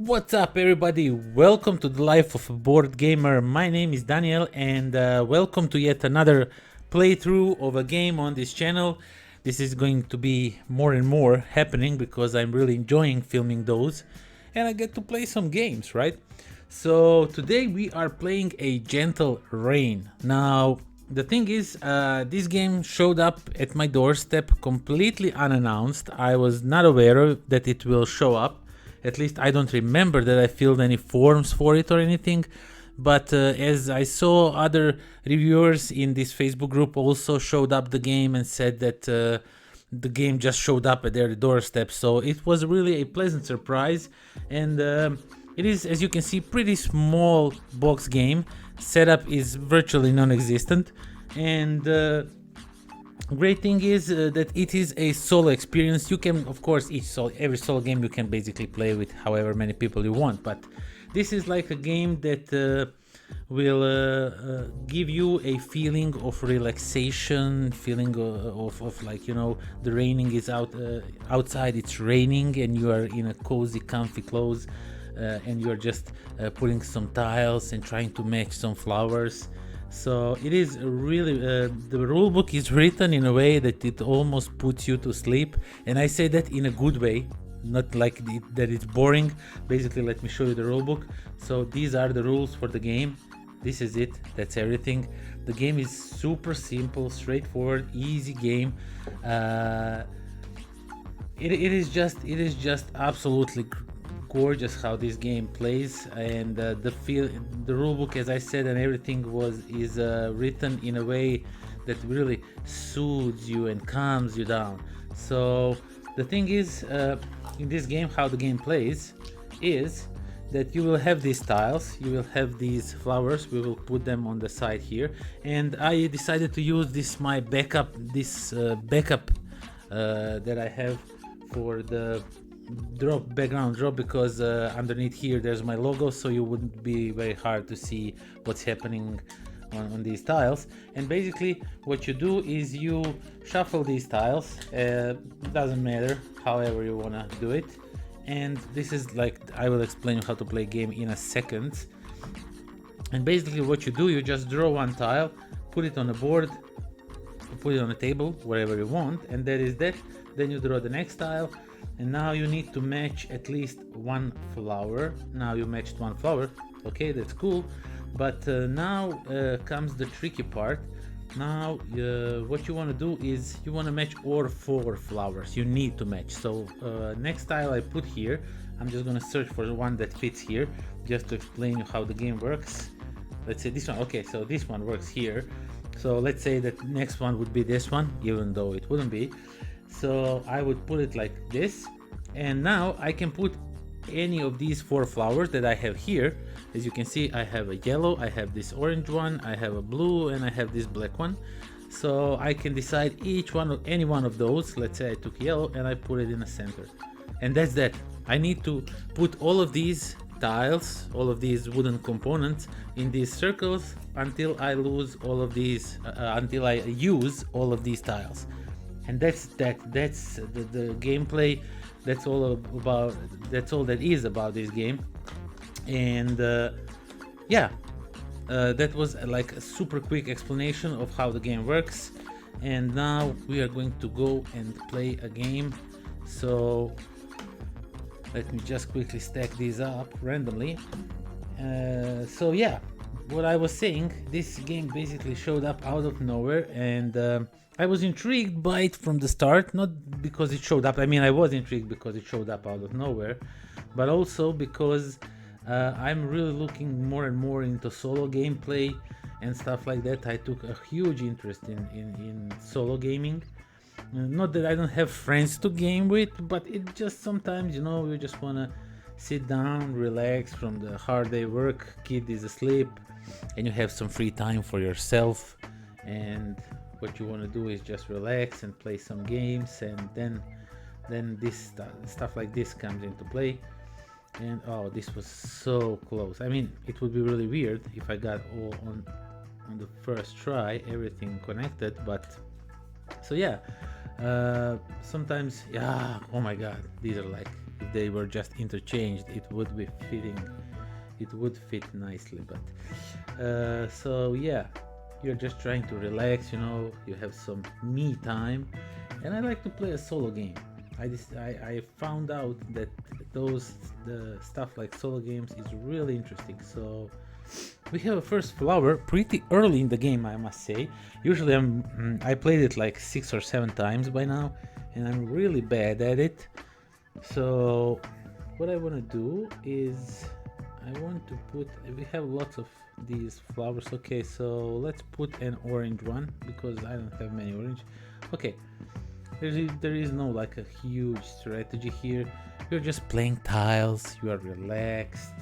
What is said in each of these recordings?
What's up, everybody? Welcome to the Life of a Board Gamer. My name is Daniel, and welcome to yet another playthrough of a game on this channel. This is going to be more and more happening because I'm really enjoying filming those, and I get to play some games, right? So today we are playing a Gentle Rain. Now, the thing is, this game showed up at my doorstep completely unannounced. I was not aware that it will show up. At least I don't remember that I filled any forms for it or anything. But as I saw other reviewers in this Facebook group also showed up the game and said that the game just showed up at their doorstep. So it was really a pleasant surprise. And it is, as you can see, pretty small box game. Setup is virtually non-existent. And great thing is that it is a solo experience. You can, of course, every solo game you can basically play with however many people you want, but this is like a game that will give you a feeling of relaxation, feeling of like, you know, the raining is outside, it's raining and you are in a cozy comfy clothes, and you're just putting some tiles and trying to match some flowers. So it is really, the rulebook is written in a way that it almost puts you to sleep, and I say that in a good way, not like that it's boring. Basically, let me show you the rulebook. So these are the rules for the game. This is it, that's everything. The game is super simple, straightforward, easy game. It is just absolutely gorgeous how this game plays, and the rulebook, as I said, and everything is written in a way that really soothes you and calms you down. So the thing is, in this game, how the game plays is that you will have these tiles, you will have these flowers, we will put them on the side here, and I decided to use this backup that I have for the background drop, because underneath here there's my logo, so you wouldn't be very hard to see what's happening on these tiles. And basically what you do is you shuffle these tiles, doesn't matter however you want to do it, and this is like, I will explain you how to play a game in a second. And basically what you do, you just draw one tile, put it on a board, put it on a table, wherever you want, and that is that. Then you draw the next tile, and now you need to match at least one flower. Now you matched one flower, okay, that's cool. But now comes the tricky part. Now what you want to do is you want to match all 4 flowers. You need to match. So next tile I put here, I'm just gonna search for the one that fits here, just to explain you how the game works. Let's say this one. Okay, so this one works here. So let's say that next one would be this one, even though it wouldn't be. So I would put it like this, and now I can put any of these 4 flowers that I have here. As you can see, I have a yellow, I have this orange one, I have a blue, and I have this black one. So I can decide any one of those. Let's say I took yellow and I put it in the center, and that's that. I need to put all of these tiles, all of these wooden components in these circles until I lose all of these, until I use all of these tiles. And that's the gameplay. That's all that is about this game. And yeah, that was like a super quick explanation of how the game works. And now we are going to go and play a game. So let me just quickly stack these up randomly. So yeah, what I was saying, this game basically showed up out of nowhere, and I was intrigued by it from the start, not because it showed up. I mean, I was intrigued because it showed up out of nowhere, but also because I'm really looking more and more into solo gameplay and stuff like that. I took a huge interest in solo gaming. Not that I don't have friends to game with, but it just sometimes, you know, you just want to sit down, relax from the hard day work, kid is asleep, and you have some free time for yourself, and what you want to do is just relax and play some games, and then this stuff like this comes into play. And oh, this was so close. I mean, it would be really weird if I got all on the first try, everything connected, but so yeah, sometimes, yeah, oh my god, these are like if they were just interchanged, it would be fitting. It would fit nicely, but so yeah, you're just trying to relax, you know, you have some me time, and I like to play a solo game. I found out that the stuff like solo games is really interesting. So we have a first flower pretty early in the game, I must say. Usually I played it like 6 or 7 times by now, and I'm really bad at it. So what I want to do is I want to put, we have lots of these flowers. Okay, so let's put an orange one because I don't have many orange. Okay, there is no like a huge strategy here. You're just playing tiles, you are relaxed,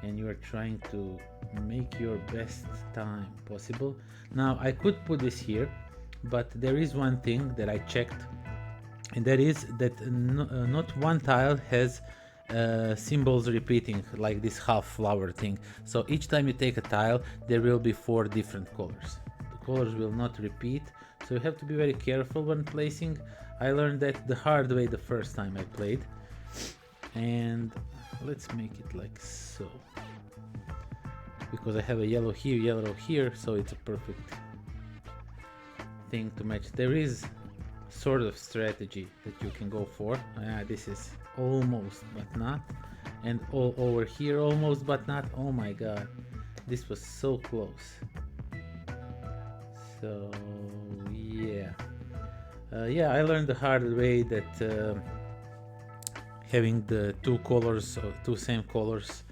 and you are trying to make your best time possible. Now I could put this here, but there is one thing that I checked, and that is that not one tile has symbols repeating, like this half flower thing. So each time you take a tile, there will be 4 different colors. The colors will not repeat, so you have to be very careful when placing. I learned that the hard way the first time I played. And let's make it like so, because I have a yellow here, so it's a perfect thing to match. There is sort of strategy that you can go for. This is almost but not, and all over here almost but not. Oh my god, this was so close. So yeah, I learned the hard way that having the 2 colors or 2 same colors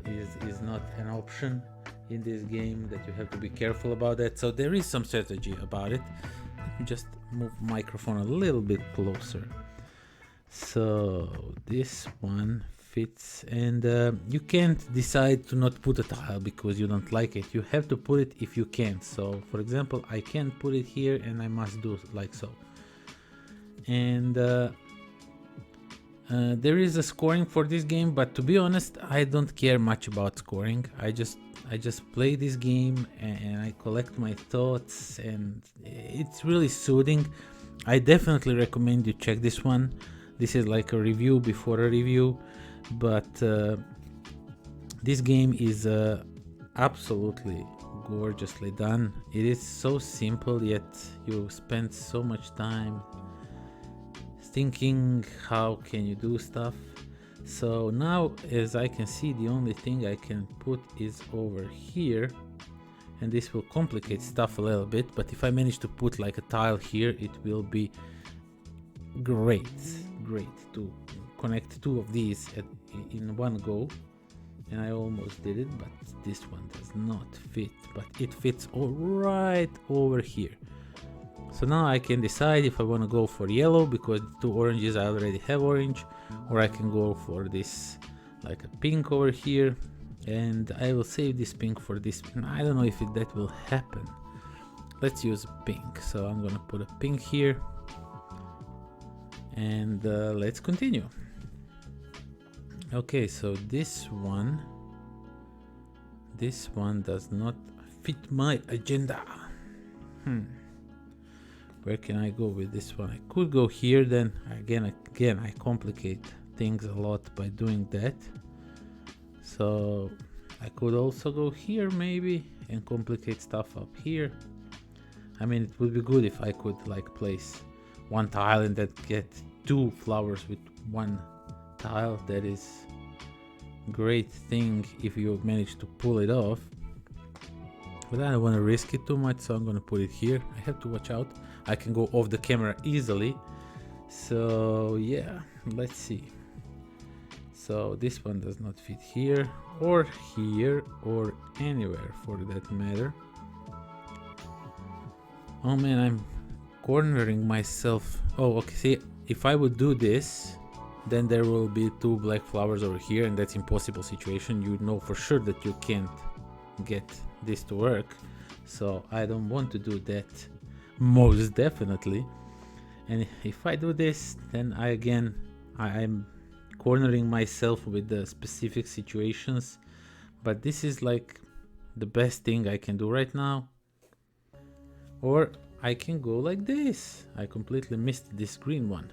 is not an option in this game, that you have to be careful about that. So there is some strategy about it. Let me just move microphone a little bit closer. So this one fits, and you can't decide to not put a tile because you don't like it. You have to put it if you can. So for example, I can't put it here, and I must do like so. And there is a scoring for this game, but to be honest, I don't care much about scoring. I just play this game and I collect my thoughts, and it's really soothing. I definitely recommend you check this one. This is like a review before a review, but this game is absolutely gorgeously done. It is so simple, yet you spend so much time thinking how can you do stuff. So now, as I can see, the only thing I can put is over here, and this will complicate stuff a little bit, but if I manage to put like a tile here, it will be great to connect 2 of these in one go. And I almost did it, but this one does not fit, but it fits all right over here. So now I can decide if I want to go for yellow, because the 2 oranges I already have orange, or I can go for this like a pink over here, and I will save this pink for this. I don't know if that will happen. Let's use pink. So I'm gonna put a pink here, and let's continue. Okay, so this one does not fit my agenda. Where can I go with this one? I could go here, then again I complicate things a lot by doing that. So I could also go here maybe and complicate stuff up here. I mean, it would be good if I could like place 1 tile and then get 2 flowers with 1 tile. That is great thing if you manage to pull it off. But I don't want to risk it too much, so I'm gonna put it here. I have to watch out. I can go off the camera easily. So yeah, let's see. So this one does not fit here or anywhere for that matter. Oh man, I'm cornering myself. Oh, okay, see, if I would do this, then there will be 2 black flowers over here, and that's impossible situation. You know for sure that you can't get this to work, so I don't want to do that, most definitely. And if I do this, then I'm cornering myself with the specific situations, but this is like the best thing I can do right now. Or I can go like this. I completely missed this green one.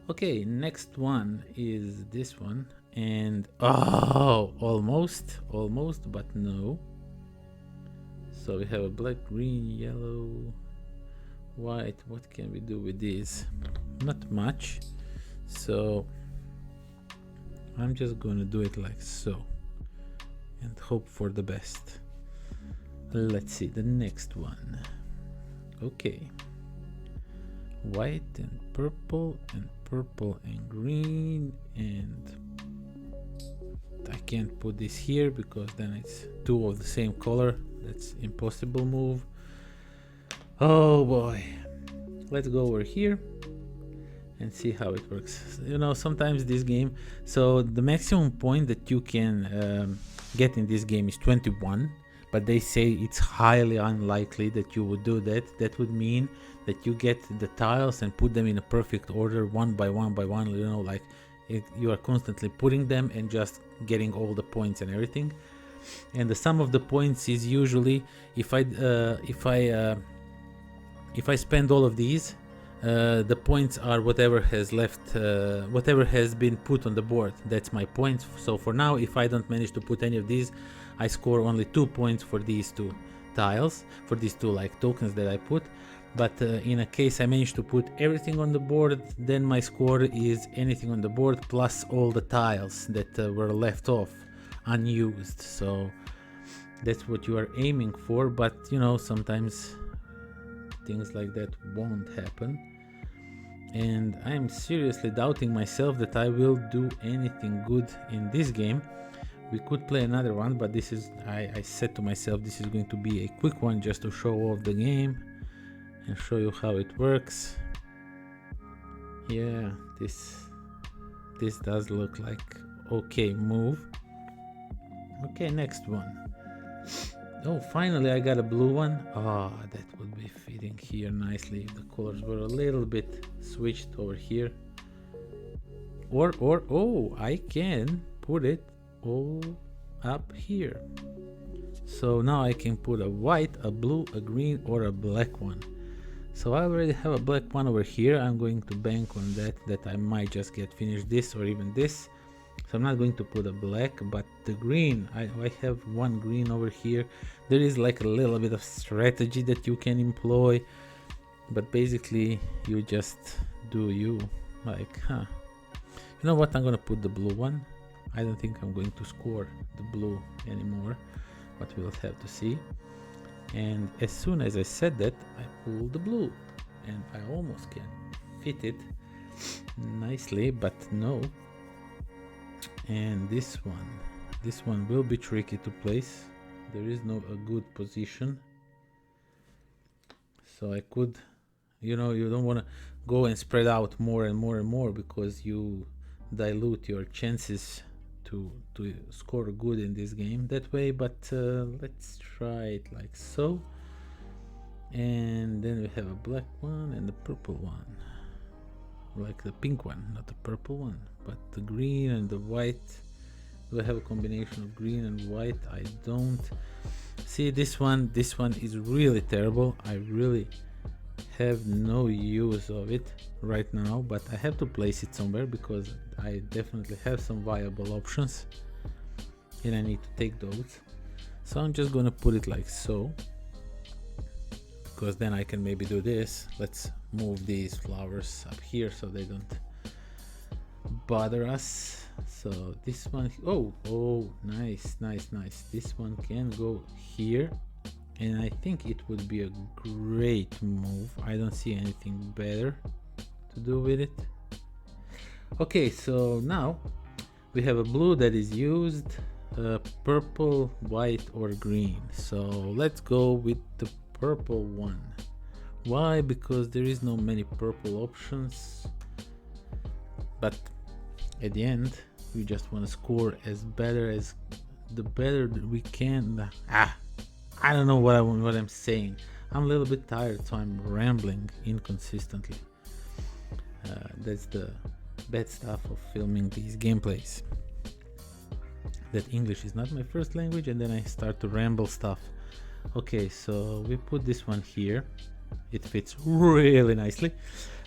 Okay, next one is this one, and oh, almost, but no. So we have a black, green, yellow, white. What can we do with these? Not much. So I'm just gonna do it like so and hope for the best. Let's see the next one. Okay, white and purple and green, and I can't put this here because then it's two of the same color. That's impossible move. Oh boy, let's go over here and see how it works. You know, sometimes this game, so the maximum point that you can get in this game is 21, but they say it's highly unlikely that you would do that. That would mean that you get the tiles and put them in a perfect order, one by one, you know, like you are constantly putting them and just getting all the points and everything. And the sum of the points is usually, if I spend all of these, the points are whatever has left, whatever has been put on the board. That's my points. So for now, if I don't manage to put any of these, I score only 2 points for these two tiles, for these two like tokens that I put. But in a case I manage to put everything on the board, then my score is anything on the board plus all the tiles that were left off unused. So that's what you are aiming for, but you know, sometimes things like that won't happen, and I'm seriously doubting myself that I will do anything good in this game. We could play another one, but this is, I said to myself, this is going to be a quick one just to show off the game and show you how it works. Yeah, this does look like okay move. Okay, next one. Oh, finally I got a blue one. Ah, oh, that would be fitting here nicely if the colors were a little bit switched over here. Or oh, I can put it all up here. So now I can put a white, a blue, a green, or a black one. So I already have a black one over here. I'm going to bank on that I might just get finished this or even this. So I'm not going to put a black, but the green, I have one green over here. There is like a little bit of strategy that you can employ, but basically you just do you, like, you know what, I'm gonna put the blue one. I don't think I'm going to score the blue anymore, but we'll have to see. And as soon as I said that, I pull the blue, and I almost can fit it nicely, but no. And this one will be tricky to place. There is no a good position, so I could, you know, you don't want to go and spread out more and more because you dilute your chances to score good in this game that way. But let's try it like so, and then we have a black one and the purple one, like the pink one, not the purple one, but the green and the white. Do I have a combination of green and white? I don't. See, this one is really terrible. I really have no use of it right now, but I have to place it somewhere because I definitely have some viable options and I need to take those. So I'm just gonna put it like so, because then I can maybe do this. Let's move these flowers up here so they don't bother us. So this one, oh, nice. This one can go here, and I think it would be a great move. I don't see anything better to do with it. Okay, so now we have a blue that is used, purple, white, or green. So let's go with the purple one. Why? Because there is no many purple options, but at the end we just want to score as the better that we can. I don't know what I'm saying. I'm a little bit tired, so I'm rambling inconsistently. That's the bad stuff of filming these gameplays, that English is not my first language and then I start to ramble stuff. Okay, so we put this one here. It fits really nicely.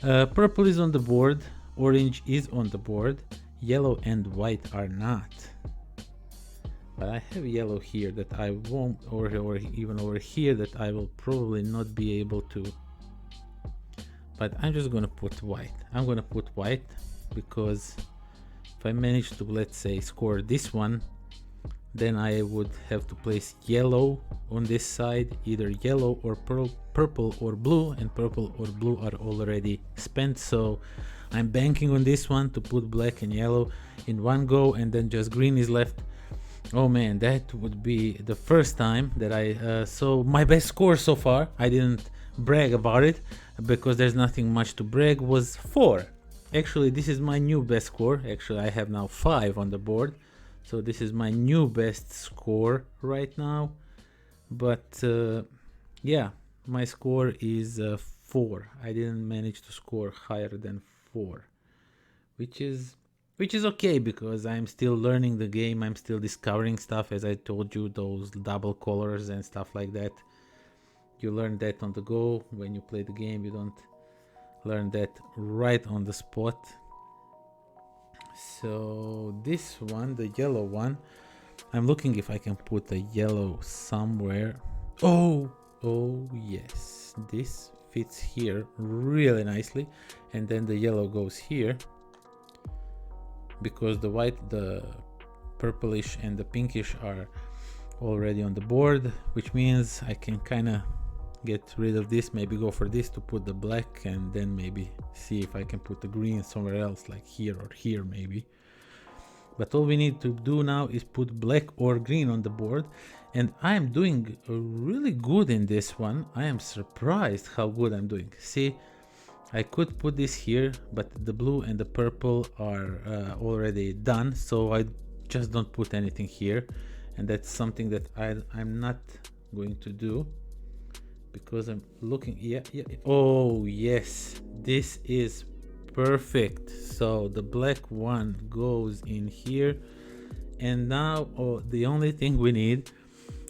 Purple is on the board orange is on the board, yellow and white are not. But I have yellow here that I won't, or even over here that I will probably not be able to. But I'm just gonna put white. I'm gonna put white because if I manage to, let's say, score this one, then I would have to place yellow on this side, either yellow or purple or blue, and purple or blue are already spent. So I'm banking on this one to put black and yellow in one go, and then just green is left. Oh man, that would be the first time that I so my best score so far, I didn't brag about it because there's nothing much to brag, was 4. Actually, this is my new best score. Actually, I have now 5 on the board, so this is my new best score right now. But yeah, my score is 4. I didn't manage to score higher than 4, which is okay because I'm still learning the game. I'm still discovering stuff, as I told you, those double colors and stuff like that. You learn that on the go when you play the game. You don't learn that right on the spot. So this one, the yellow one, I'm looking if I can put a yellow somewhere. Oh yes, this fits here really nicely, and then the yellow goes here because the white, the purplish and the pinkish are already on the board, which means I can kind of get rid of this, maybe go for this to put the black, and then maybe see if I can put the green somewhere else, like here or here maybe. But all we need to do now is put black or green on the board, and I am doing really good in this one. I am surprised how good I'm doing. See, I could put this here, but the blue and the purple are already done, so I just don't put anything here, and that's something that I'm not going to do because I'm looking. Yeah. Oh yes, this is perfect. So the black one goes in here, and now the only thing we need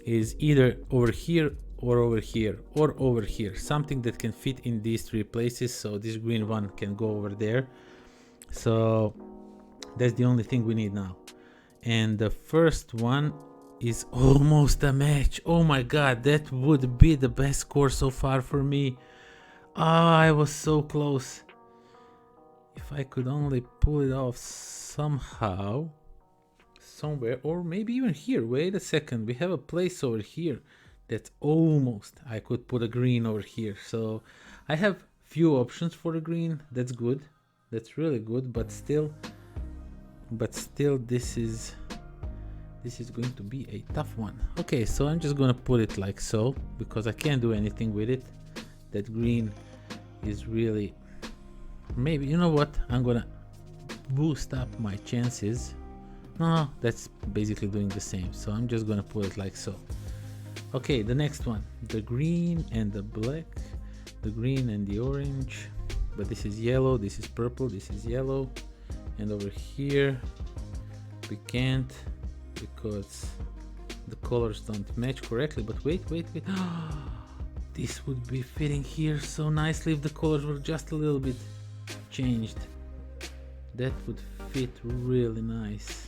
is either over here or over here or over here, something that can fit in these 3 places. So this green one can go over there. So that's the only thing we need now, and the first one is almost a match. Oh my god, that would be the best score so far for me. I was so close. If I could only pull it off somehow, somewhere, or maybe even here. Wait a second, we have a place over here that's almost, I could put a green over here. So I have few options for the green. That's good, that's really good, but still this is going to be a tough one. Okay, so I'm just gonna put it like so because I can't do anything with it. That green is really, maybe, you know what, I'm gonna boost up my chances. No, that's basically doing the same, so I'm just gonna put it like so. Okay, the next one, the green and the black, the green and the orange, but this is yellow, this is purple, this is yellow, and over here we can't because the colors don't match correctly. But wait. This would be fitting here so nicely if the colors were just a little bit changed. That would fit really nice.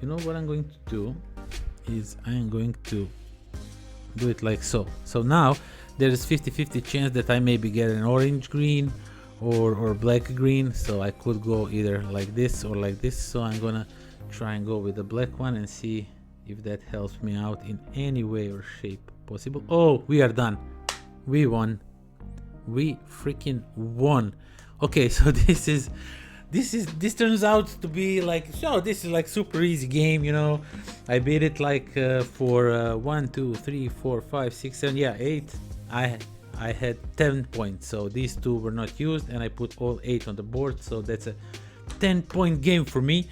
You know what I'm going to do is I'm going to do it like so. So now there is 50-50 chance that I maybe get an orange green or black green, so I could go either like this or like this. So I'm gonna try and go with the black one and see if that helps me out in any way or shape possible. Oh, we are done. We won. We freaking won. Okay, so this turns out to be like, so this is like super easy game, you know. I beat it like for 1 2 3 4 5 6 7, yeah, 8. I had 10 points, so these 2 were not used, and I put all 8 on the board, so that's a 10-point game for me.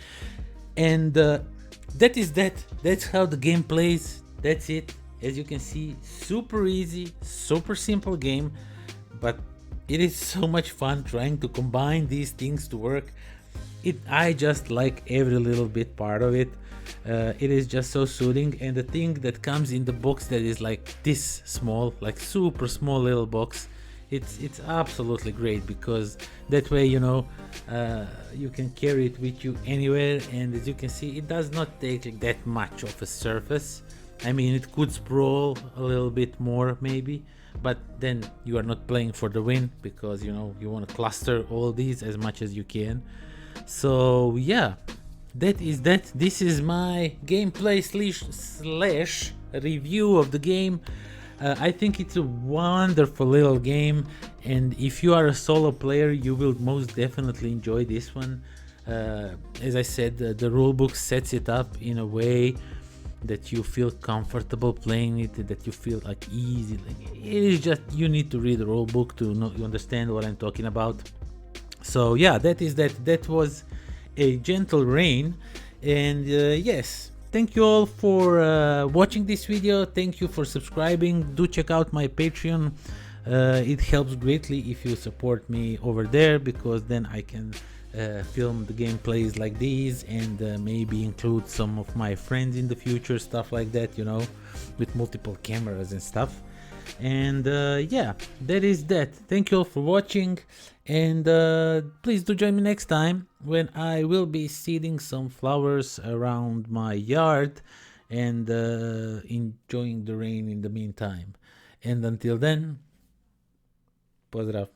And that's how the game plays. That's it. As you can see, super easy, super simple game, but it is so much fun trying to combine these things to work. I just like every little bit part of it. It is just so soothing, and the thing that comes in the box that is like this small, like super small little box, It's absolutely great, because that way, you can carry it with you anywhere, and as you can see, it does not take like that much of a surface. I mean, it could sprawl a little bit more maybe, but then you are not playing for the win, because you want to cluster all these as much as you can. So yeah, that is that. This is my gameplay slash review of the game. I think it's a wonderful little game, and if you are a solo player, you will most definitely enjoy this one. As I said, the rulebook sets it up in a way that you feel comfortable playing it, that you feel like easy. Like, it is just, you need to read the rulebook to know, you understand what I'm talking about. So yeah, that is that. That was a gentle rain, and yes, thank you all for watching this video. Thank you for subscribing. Do check out my Patreon. It helps greatly if you support me over there, because then I can film the gameplays like these, and maybe include some of my friends in the future, stuff like that, with multiple cameras and stuff. And yeah, that is that. Thank you all for watching, and please do join me next time, when I will be seeding some flowers around my yard, and enjoying the rain in the meantime. And until then, pozdrav.